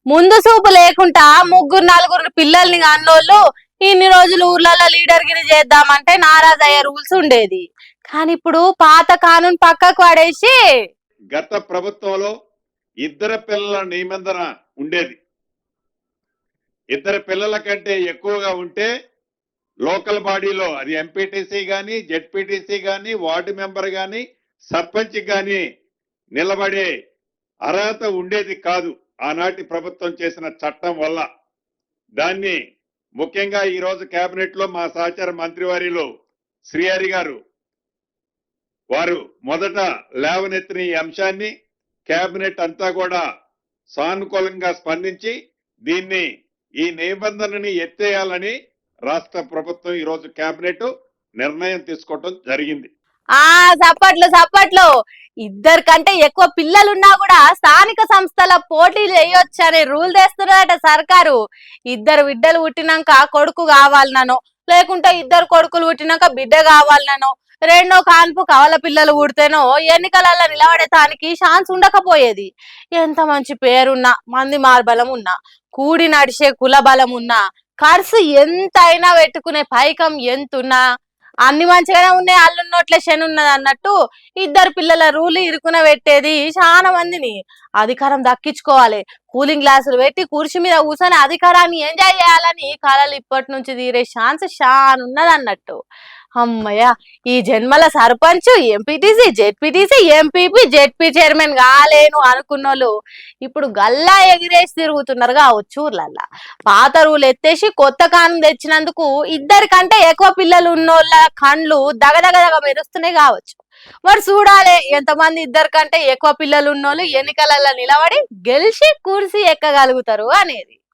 ముందు చూపు లేకుండా ముగ్గురు నలుగురు పిల్లల్ని అన్నోళ్ళు ఇన్ని రోజులు ఊర్లలో లీడర్ గిరి చేద్దామంటే నారాజ్ అయ్యే రూల్స్ ఉండేది. కానీ ఇప్పుడు పాత కానూన్ పక్కకు పడేసి గత ప్రభుత్వంలో ఇద్దరు పిల్లల నిబంధన ఉండేది. ఇద్దరు పిల్లల కంటే ఎక్కువగా ఉంటే లోకల్ బాడీలో అది ఎంపీటీసీ గాని జెడ్పీటీసీ గాని వార్డు మెంబర్ గాని సర్పంచ్ గాని నిలబడే అర్హత ఉండేది కాదు. ఆనాటి ప్రభుత్వం చేసిన చట్టం వల్ల దాన్ని ముఖ్యంగా ఈ రోజు కేబినెట్ లో మా సహచార మంత్రివారిలో శ్రీహరి గారు వారు మొదట లేవనెత్తిన ఈ అంశాన్ని కేబినెట్ అంతా కూడా సానుకూలంగా స్పందించి దీన్ని ఈ నిబంధనని ఎత్తేయాలని రాష్ట్ర ప్రభుత్వం ఈ రోజు కేబినెట్ నిర్ణయం తీసుకోవడం జరిగింది. సప్పట్లు ఇద్దరు కంటే ఎక్కువ పిల్లలున్నా కూడా స్థానిక సంస్థల పోటీలు చేయొచ్చు అనే రూల్ తెస్తున్నారట సర్కారు. ఇద్దరు బిడ్డలు పుట్టినాక కొడుకు కావాలనో, లేకుంటే ఇద్దరు కొడుకులు పుట్టినాక బిడ్డ కావాలనో, రెండో కాన్పు కవల పిల్లలు పుడితేనో ఎన్నికలలో నిలబడేటానికి ఛాన్స్ ఉండకపోయేది. ఎంత మంచి పేరున్నా, మంది మార్బలం ఉన్నా, కూడి నడిచే కుల బలం ఉన్నా, ఖర్చు ఎంతైనా పెట్టుకునే పైకం ఎంతున్నా అన్ని మంచిగానే ఉన్నాయి, అల్లున్నోట్లే శని ఉన్నది అన్నట్టు ఇద్దరు పిల్లల రూలు ఇరుకున పెట్టేది చాలా మందిని. అధికారం దక్కించుకోవాలి, కూలింగ్ గ్లాసులు పెట్టి కుర్చీ మీద కూర్చొని అధికారాన్ని ఎంజాయ్ చేయాలని కళలు ఇప్పటి నుంచి తీరే ఛాన్స్ చాలా ఉన్నది అన్నట్టు. అమ్మయ్య, ఈ జన్మల sarpanch, MPTC, ZPTC, MPP, ZP chairman కాలేను అనుకున్నోళ్ళు ఇప్పుడు గల్లా ఎగిరేసి తిరుగుతున్నారు కావచ్చు ఊర్లల్లా. పాత రూలు ఎత్తేసి కొత్త కాను తెచ్చినందుకు ఇద్దరి కంటే ఎక్కువ పిల్లలు ఉన్నోళ్ళ కండ్లు దగదగదగ మెరుస్తున్నాయి కావచ్చు. మరి చూడాలి ఎంతమంది ఇద్దరి కంటే ఎక్కువ పిల్లలు ఉన్నోళ్ళు ఎన్నికలలో నిలబడి గెలిచి కుర్చీ ఎక్కగలుగుతారు అనేది.